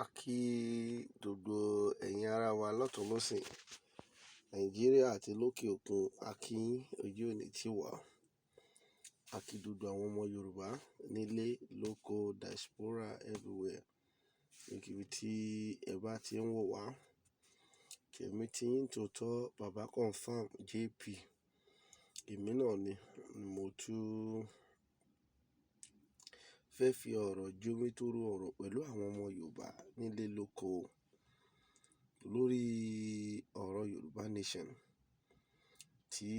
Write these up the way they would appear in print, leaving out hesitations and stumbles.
A kí gbogbo ẹ̀yin ará wa lọ́tùn lósì, Nàìjíríà àti lókè òkun. A kí yín, ojú òní tì wá. A kí gbogbo àwọn ọmọ Yorùbá nílé, lóko, diaspora everywhere. Níbi tí ẹ bá ti ń wò wá. Èmi tí yín tòótọ́, Baba Confirm JP. Èmi náà ni mo tún fẹ́ fi ọ̀rọ̀ jómitóró ọ̀rọ̀ pẹ̀lú àwọn ọmọ Yorùbá nílé lóko lórí ọ̀rọ̀ Yorùbá Nation tí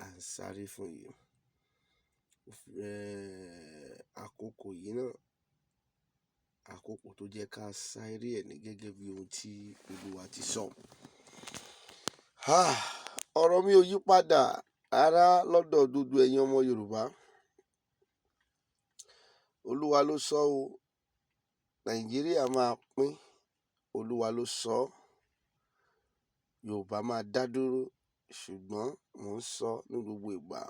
à ń sáré fún yìí. Àkókò yìí náà, àkókò tó jẹ́ ká sáré ẹ̀ ní gẹ́gẹ́ bí ohun tí Olúwa ti sọ. Ọ̀rọ̀ mi ò yí padà rárá lọ́dọ̀ gbogbo ẹ̀yin ọmọ Yorùbá. Olúwa ló sọ o, Nàìjíríà máa pín. Olúwa ló sọ, Yorùbá máa dá dúró. Ṣùgbọ́n mò ń sọ ní gbogbo ìgbà,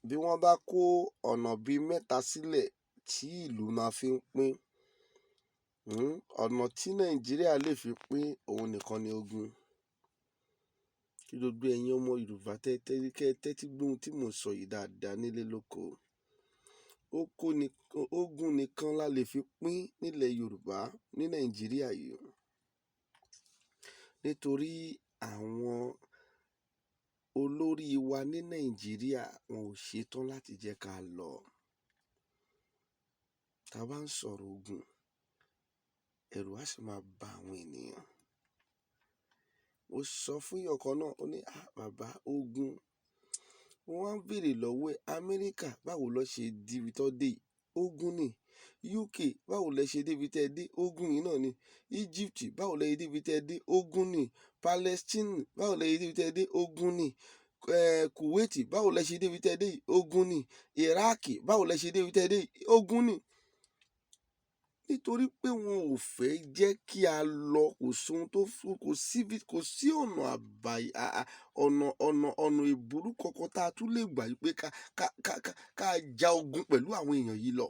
bí wọ́n bá kó ọ̀nà bíi mẹ́ta sílẹ̀ tí ìlú máa fi ń pín, ọ̀nà tí Nàìjíríà lè fi pín òun nìkan ni ogun. Kí gbogbo ẹ̀yin ọmọ Yorùbá tẹ́tí gbóhùn tí mò ń sọ yìí dáadáa nílé lóko. Ogun nìkan la lè fi pín nílẹ̀ Yorùbá ní Nàìjíríà yìí. Nítorí àwọn olórí wa ní Nàìjíríà wọn ò ṣetán láti jẹ́ ká lọ. Tá bá ń sọ̀rọ̀ ogun, ẹ̀rù á sì máa ba àwọn ènìyàn. Mo sọ fún èèyàn kan náà, ó ní, bàbá ogun. Wọ́n wá ń béèrè lọ́wọ́ ẹ̀, Amẹ́ríkà báwo lọ ṣe di ibi tó dé yìí? Ogun ni. UK báwo lẹ ṣe débi tẹ́ dé? Ogun yìí náà ni. Egypt báwo lẹ ṣe débi tẹ́ dé? Ogun ni. Palestine báwo lẹ ṣe débi tẹ́ dé? Ogun ni. Kuwait báwo lẹ ṣe débi tẹ́ dé? Ogun ni. Iraq báwo lẹ ṣe débi tẹ́ dé? Ogun ni. Nítorí pé wọn ò fẹ́ jẹ́ kí a lọ, kò sí ọ̀nà ìburú kankan tá a tún lè gbà pé ká ja ogun pẹ̀lú àwọn èèyàn yìí lọ.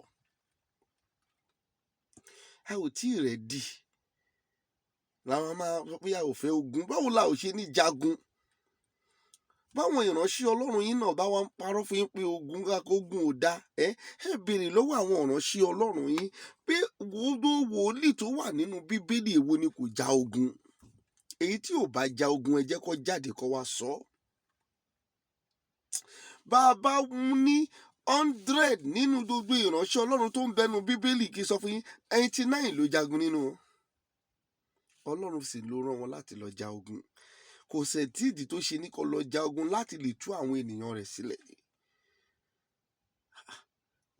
A ò tí ì ready. Làwọn máa sọ pé a ò fẹ́ ogun. Báwo la ò ṣe ní jagun? Báwọn ìránṣẹ́ Ọlọ́run yín náà bá wá ń parọ́ fún yín pé ogun ò dáa, ẹ béèrè lọ́wọ́ àwọn ìránṣẹ́ Ọlọ́run yín pé gbogbo wòlíì tó wà nínú Bíbélì èwo ni kò ja ogun. Èyí tí ò bá ja ogun, ẹ jẹ́ kó jáde kó wá sọ. Bá a bá ní 100 nínú gbogbo ìránṣẹ́ Ọlọ́run tó ń bẹnu Bíbélì, kí n sọ fún yín, 99 ló jagun nínú wọn. Ọlọ́run sì ló rán wọn láti lọ ja ogun. Kò sẹ̀ tí ìdí tó ṣe ní kó lọ ja ogun láti lè tú àwọn ènìyàn rẹ̀ sílẹ̀.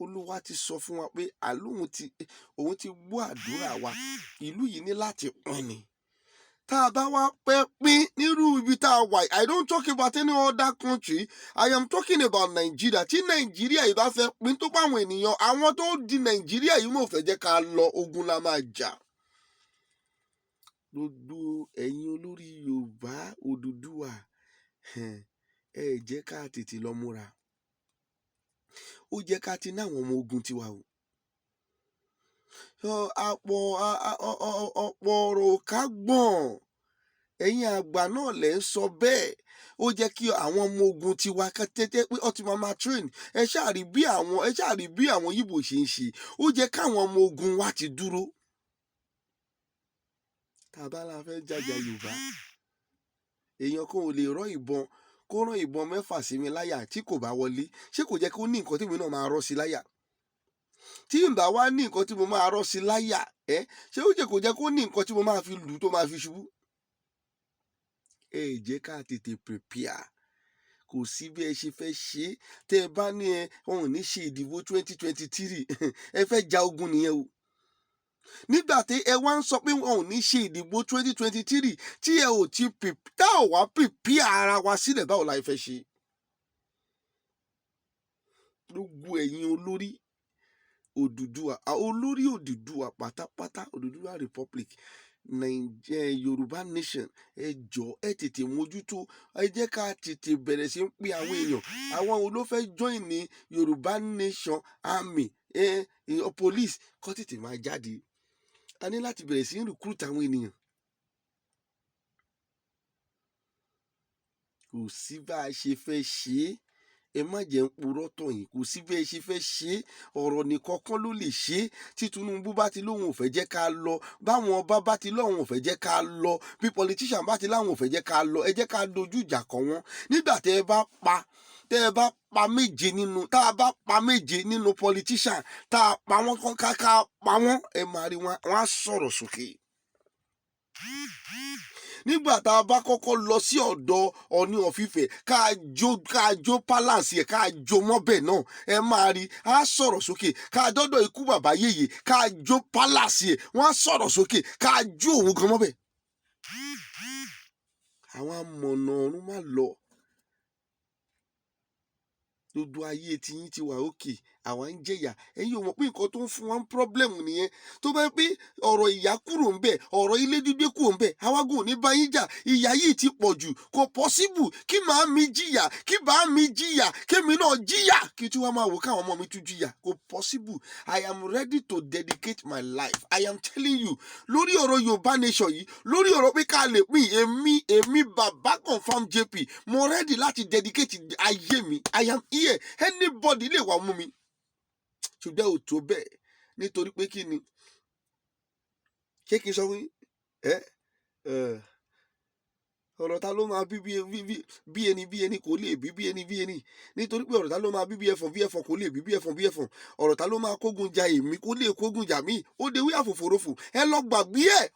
Olúwa ti sọ fún wa pé òun ti gbọ́ àdúrà wa. Ìlú yìí ní láti pín ni. Tá a bá wá pẹ́ pín nírú ibi tá a wà, I don't talk about any other country. I am talking about Nigeria. Tí Nàìjíríà yìí bá fẹ́ pín tó bá àwọn ènìyàn, àwọn tó di Nàìjíríà yìí mọ̀ fẹ́ jẹ́ ká lọ, ogun la máa jà. Gbogbo ẹ̀yin olórí Yorùbá Odùduwà, ẹ jẹ́ ká tètè lọ múra. Ó jẹ́ ká ti ní àwọn ọmọ ogun tiwa o. Ọ̀pọ̀ ọ̀rọ̀ ká gbọ̀n. Ẹ̀yin àgbà náà lẹ ń sọ bẹ́ẹ̀. Ó jẹ́ kí àwọn ọmọ ogun tiwa tẹ́tẹ́ pé ó ti máa train. Ẹ ṣáà rí bí àwọn Yíbò ṣe ń ṣe. Ó jẹ́ káwọn ọmọ ogun wa ti dúró. Tàbá la fẹ́ jàjà Yorùbá. Èèyàn kan ò lè rán ìbọn kó rán ìbọn 6 sí mi láyà tí kò bá wọlé. Ṣé kò jẹ́ kó ní nǹkan tí mi náà máa rọ́ sí láyà? Tí n bá wá ní nǹkan tí mo máa rọ́ sí láyà, ṣé ó jẹ́ kó jẹ́ kó ní nǹkan tí mo máa fi lù tó máa fi ṣubú? Ẹ jẹ́ ká tètè prepare. Kò sí bí ẹ ṣe fẹ́ ṣe. Tẹ́ ẹ bá ní wọn ò ní ṣe ìdìbò 2023, ẹ fẹ́ ja ogun nìyẹn o. Nígbà tí ẹ wá ń sọ pé wọn ò ní ṣe ìdìbò 2023 tí ẹ ò ti wá prepare ara wa sílẹ̀, báwo la fẹ́ ṣe? Gbogbo ẹ̀yin olórí Odùduwà, olórí Odùduwà pátápátá, Odùduwà Republic, Yorùbá Nation, ẹ jọ̀ọ́ ẹ tètè mójútó. Ẹ jẹ́ ká tètè bẹ̀rẹ̀ sí ń pín àwọn èèyàn. Àwọn wo ló fẹ́ join ní Yorùbá Nation Army? police kọ́ tètè máa jáde. A ní láti bẹ̀rẹ̀ sí recruit àwọn ènìyàn. Kò sí bá a ṣe fẹ́ ṣe é, ẹ má jẹ́ ń purọ́ tọ̀ yín, kò sí bí ẹ ṣe fẹ́ ṣe é, ọ̀rọ̀ nìkan kọ́ ló lè ṣe é. Tí Tinubu bá ti lóun ò fẹ́ jẹ́ ká lọ, báwọn ọba bá ti lóun ò fẹ́ jẹ́ ká lọ, bí politician bá ti láwọn ò fẹ́ jẹ́ ká lọ, ẹ jẹ́ ká dojú ìjà kọ wọ́n. Nígbà tẹ́ ẹ bá pa méje nínú, tá a bá pa méje nínú politician, tá a pa wọ́n ká pa wọ́n, ẹ máa rí wọn á sọ̀rọ̀ sókè. Nígbà tá a bá kọ́kọ́ lọ sí ọ̀dọ̀ Ọọ̀ni of Ifẹ̀, ká jó palace ẹ̀, ká jó mọ́bẹ̀ náà, ẹ máa rí á sọ̀rọ̀ sókè. Ká dọ́dọ̀ ikú bàbá yèyè, ká jó palace ẹ̀, wọ́n á sọ̀rọ̀ sókè. Ká jó òun gan mọ́bẹ̀. Àwọn amọ̀nà ọ̀run má lọ. Gbogbo ayé tiyín ti wà òkè, àwa ń jẹ̀yà. Ẹ̀yin ò mọ̀ pé nǹkan tó ń fún wa ń pọ́blẹ́mù nìyẹn. Tó bá pé ọ̀rọ̀ ìyà kúrò ń bẹ̀, ọ̀rọ̀ ilé gbígbé kúrò ń bẹ̀, àwágùn ò ní bá yín jà. Ìyà yìí ti pọ̀ jù. Kò possible kí màá mi jìyà, kí bá mi jìyà, kémi náà jìyà, kí tí wọ́n máa wò káwọn ọmọ mi tún jìyà. Kò possible. I am ready to dedicate my life. I am telling you. Lórí ọ̀rọ̀ Yorùbá nation yìí, lórí ọ̀rọ̀ pé ká lè pín èmi bàbá confam JP, mo ready láti dedicate ayé mi. I am here. Anybody lè wá mú mi. Ṣùgbọ́n ò tó bẹ́ẹ̀, nítorí pé kí ni? Ṣé kí n sọ fún yín? Ọ̀rọ̀ ta ló máa bí ẹni kò lè bí ẹni. Nítorí pé ọ̀rọ̀ ta ló máa bí ẹfọ̀n kò lè bí ẹfọ̀n. Ọ̀rọ̀ ta ló máa kógun ja èmi kò lè kógun jà mí. Ó de wí àfòfòròfò. Ẹ lọ gbàgbé ẹ̀.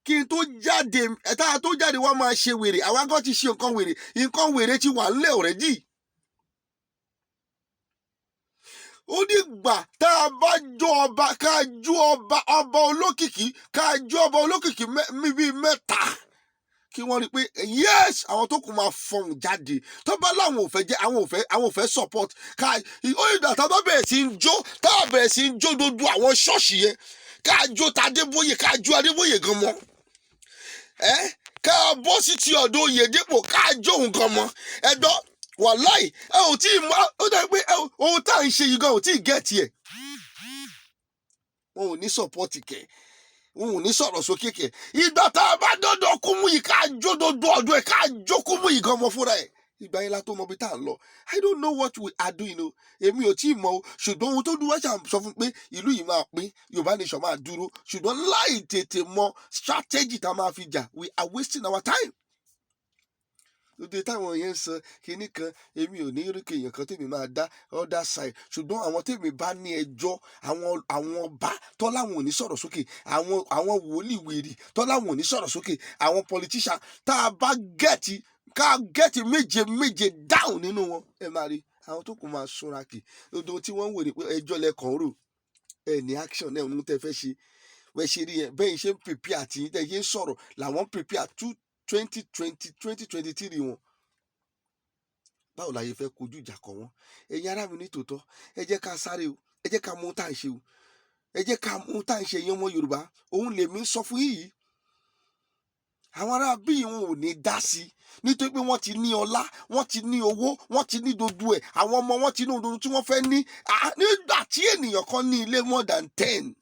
Kí n tó jáde, ẹ̀ta tó jáde wá máa ṣe wèrè. Àwa gan ti ṣe nǹkan wèrè. Nǹkan wèrè ti wà ńlẹ̀ already. Ó dìgbà tá a bá jó ọba, ká jó ọba olókìkí, ká jó ọba olókìkí bíi mẹ́ta, kí wọ́n rí i pé yes, àwọn tó kù máa fọhùn jáde. Tó bá láwọn ò fẹ́ jẹ́, àwọn ò fẹ́ support. Ó dìgbà tá a bá bẹ̀rẹ̀ sí ń jó, tá a bẹ̀rẹ̀ sí ń jó gbogbo àwọn ṣọ́ọ̀ṣì yẹn, ká jó Adébóyè, ká jó Adébóyè gan mọ́. Ká bọ́ sí ti ọ̀dọ̀ Oyèdépò, ká jó òun gan mọ́. Ẹ̀dọ́ wàláì, ẹ ò tí ì mọ̀, ó dàbí pé ohun tá à ń ṣe yìí gan ò tí ì gẹ̀ẹ́tì ẹ̀. Wọn ò ní support kẹ̀, wọn ò ní sọ̀rọ̀ sókè kẹ̀. Ìgbà tá a bá dọ́dọ̀ Kúmúyì, ká jó dodo ọ̀dọ̀ ẹ̀, ká jó Kúmúyì gan mọ́ fúnra ẹ̀. Ìgbà yẹn la tó mọ bí tá à ń lọ. I don't know what we are doing o. Èmi ò tí ì mọ̀ o. Ṣùgbọ́n ohun tó dúró sọ fún pé ìlú yìí máa pín, Yorùbá nation máa dúró. Ṣùgbọ́n láì tètè mọ strategy tá a máa fi jà, we are wasting our time. Lóde táwọn yẹn ń san kinní kan, èmi ò ní ríkè èèyàn kan tèmi máa dá other side. Ṣùgbọ́n àwọn tèmi bá ní ẹjọ́, àwọn ọba tọ́láwọn ò ní sọ̀rọ̀ sókè, àwọn wòlíì wèrè tọ́láwọn ò ní sọ̀rọ̀ sókè, àwọn politician tá a bá gẹ̀ẹ́tì méje down nínú wọn, ẹ máa rí àwọn tó kù máa súnra kì. Odò tí wọ́n ń wò ní pé ẹjọ́ lẹ́kàn rò, ẹ ní action náà ń tẹ́ fẹ́ ṣe. Wẹ́ẹ́ ṣe rí yẹn, bẹ́ẹ̀ ṣe ń prepare àti yín tẹ́ yé ń sọ̀rọ̀ làwọn prepare 2023 wọn. Báwo la yẹ fẹ́ kojú ìjà kọ wọn? Ẹ̀yin ará mi ní tòótọ́, ẹ jẹ́ ká sáré o, ẹ jẹ́ ká mú tá à ń ṣe o, ẹ jẹ́ ká mú tá à ń ṣe yẹn ọmọ Yorùbá. Òun lèmi sọ fún yìí. Àwọn ará bí wọn ò ní dá sí i, nítorí pé wọ́n ti ní ọlá, wọ́n ti ní owó, wọ́n ti ní dodo ẹ̀, àwọn ọmọ wọn ti ní dodo tí wọ́n fẹ́ ní. Nígbà tí ènìyàn kan ní ilé more than 10,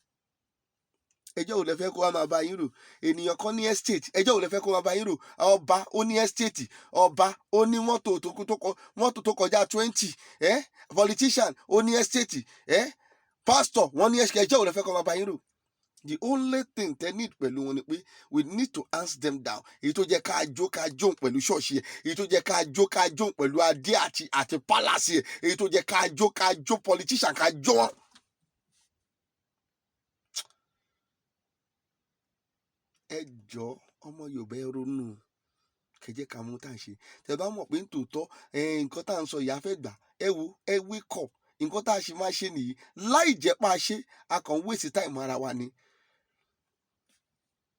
ẹjọ́ ò lè fẹ́ kó wá máa bá yín rò. Ènìyàn kan ní estate, ẹjọ́ ò lè fẹ́ kó máa bá yín rò. Ọba ó ní estate, ọba ó ní mọ́tò tó kọjá 20, politician ó ní estate, pastor wọ́n ní estate, ẹjọ́ ò lè fẹ́ kó máa bá yín rò. The only thing they need pẹ̀lú wọn ni pé we need to hands them down. Èyí tó jẹ́ ká jó pẹ̀lú ṣọ́ọ̀ṣì ẹ̀, èyí tó jẹ́ ká jó pẹ̀lú adé àti palace ẹ̀, èyí tó jẹ́ ká jó politician, ká jó wọn. Ẹ jọ̀ọ́ ọmọ Yorùbá ẹ ronú, kẹjẹ ká mú tá à ń ṣe. Tẹ́ bá mọ̀ pé ń tòótọ́ nǹkan tá à ń sọ ìyá fẹ́ gbà, ẹ wo, ẹ wake up. Nǹkan tá a ṣe máa ṣe nìyí, láì jẹ́ pa ṣe, a kàn waste time ara wa ni.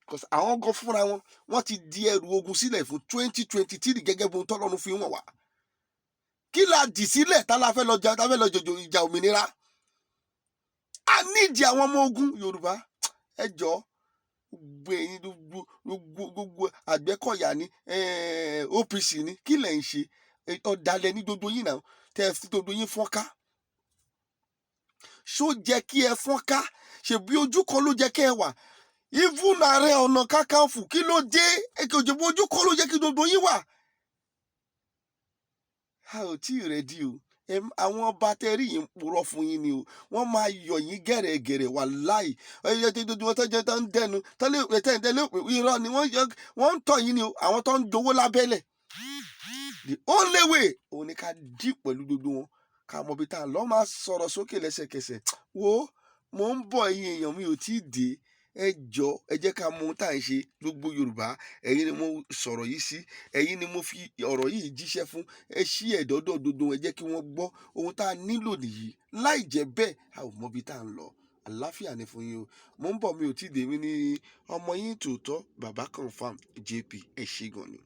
Because àwọn gan fúnra wọn, wọ́n ti di ẹrù ogun sílẹ̀ fún 2023 gẹ́gẹ́ bí ohun tọ́lọ́run fi wọ́n wá. Kí la dì sílẹ̀ tá la fẹ́ lọ jòjò ìjà òmìnira? A nídìí àwọn ọmọ ogun Yorùbá. Ẹ jọ̀ọ́ gbogbo Àgbẹ̀kọ̀yà ní OPC ní, kí lẹ̀ ń ṣe? Ọ̀dàlẹ̀ ní gbogbo yín náà, tẹ́ fi gbogbo yín fọ́nká. ṣó jẹ́ kí ẹ fọ́n ká? Ṣèbí ojú kan ló jẹ́ kí ẹ wà? Even Ààrẹ Ọ̀nà Kakanfò kí ló dé? Òjòbó ojú kan ló jẹ́ kí gbogbo yín wà. A ò tí ì rẹ́dí o. Àwọn ọba tẹ́rí yìí ń purọ́ fún yín ni o. Wọ́n máa yọ̀ yín gẹ̀rẹ́gẹ̀rẹ́ wàláì. Ẹyẹ tí gbogbo wọn tọ́jọ́ tó ń dẹnu tẹ́lẹ̀ irọ́ ni wọ́n ń tọ̀ yín ni o. Àwọn tó ń dowó lábẹ́lẹ̀. The only way òun ni ká dì pẹ̀lú gbogbo wọn. Ká mọ ibi tá a lọ máa sọ̀rọ̀ sókè lẹ́sẹ̀kẹsẹ̀. Wo mò ń bọ̀ ẹ̀yin èèyàn mi ò tí ì dé. Ẹ jọ̀ọ́ ẹ jẹ́ ká mọ ohun tá à ń ṣe. Gbogbo Yorùbá ẹ̀yin ni mo sọ̀rọ̀ yìí sí. Ẹ̀yin ni mo fi ọ̀rọ̀ yìí jíṣẹ́ fún. Ẹ ṣí ẹ̀dọ́dọ̀ dodo ẹ jẹ́ kí wọ́n gbọ́ ohun tá a nílò nìyí. Láì jẹ́ bẹ́ẹ̀ a ò mọ ibi tá à ń lọ. Àlàáfíà ni fún yín o. Mò ń bọ̀ mi ò tí ì dé mi ní ọmọ yín tòótọ́ Baba Confirm JP. Ẹ ṣé gan ni.